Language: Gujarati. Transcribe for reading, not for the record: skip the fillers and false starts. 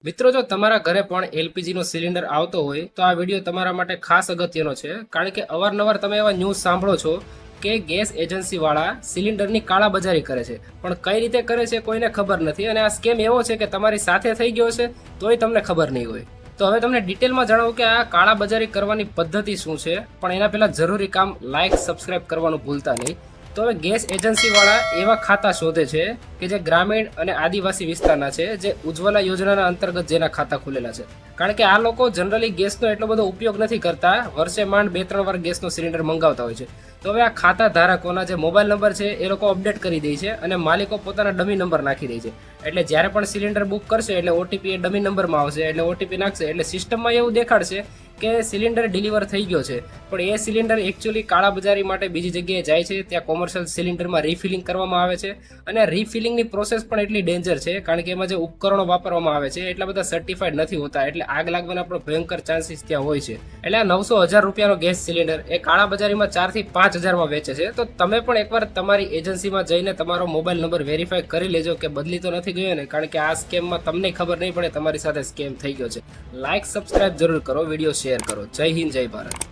મિત્રો, જો તમારા ઘરે પણ એલપીજી નો સિલિન્ડર આવતો હોય તો આ વિડીયો તમારા માટે ખાસ અગત્યનો છે, કારણ કે અવારનવાર તમે એવા ન્યૂઝ સાંભળો છો કે ગેસ એજન્સી વાળા સિલિન્ડરની કાળાબજારી કરે છે, પણ કઈ રીતે કરે છે કોઈને ખબર નથી. અને આ સ્કેમ એવો છે કે તમારી સાથે થઈ ગયો છે તોય તમને ખબર નહીં હોય. તો હવે તમને ડિટેલમાં જણાવું કે આ કાળાબજારી કરવાની પદ્ધતિ શું છે, પણ એના પહેલા જરૂરી કામ લાઇક સબસ્ક્રાઇબ કરવાનું ભૂલતા નહીં. તો હવે ગેસ એજન્સી વાળા એવા ખાતા શોધે છે કે જે ગ્રામીણ અને આદિવાસી વિસ્તારના છે, જે ઉજ્જવલા યોજનાના અંતર્ગત જેના ખાતા ખુલેલા છે. કારણ કે આ લોકો જનરલી ગેસનો એટલો બધો ઉપયોગ નથી કરતા, વર્ષે માંડ 2-3 વાર ગેસનો સિલિન્ડર મંગાવતા હોય છે. તો હવે આ ખાતા ધારકોના જે મોબાઈલ નંબર છે એ લોકો અપડેટ કરી દે છે અને માલિકો પોતાના ડમી નંબર નાખી દે છે. એટલે જ્યારે પણ સિલિન્ડર બુક કરશે એટલે ઓટીપી એ ડમી નંબરમાં આવશે, એટલે ઓટીપી નાખશે એટલે સિસ્ટમમાં એવું દેખાડશે કે સિલિન્ડર ડિલિવર થઈ ગયો છે, પણ એ સિલિન્ડર એકચ્યુઅલી કાળાબજારી માટે બીજી જગ્યાએ જાય છે. ત્યાં કોમર્શિયલ સિલિન્ડરમાં રિફિલિંગ કરવામાં આવે છે, અને રિફિલિંગની પ્રોસેસ પણ એટલી ડેન્જર છે, કારણ કે એમાં જે ઉપકરણો વાપરવામાં આવે છે એટલા બધા સર્ટિફાઈડ નથી હોતા, એટલે આગ લાગવાના પણ ભયંકર ચાન્સીસ ત્યાં હોય છે. એટલે આ 900,000 રૂપિયાનો ગેસ સિલિન્ડર એ કાળાબજારીમાં 4 થી 5,000માં વેચે છે. તો તમે પણ એકવાર તમારી એજન્સીમાં જઈને તમારો મોબાઈલ નંબર વેરીફાઈ કરી લેજો કે બદલી તો નથી ગયો ને, કારણ કે આ સ્કેમમાં તમને ખબર નહીં પડે તમારી સાથે સ્કેમ થઈ ગયો છે. લાઇક સબસ્ક્રાઇબ જરૂર કરો, વિડીયો શેર કરો. જય હિન્દ, જય ભારત.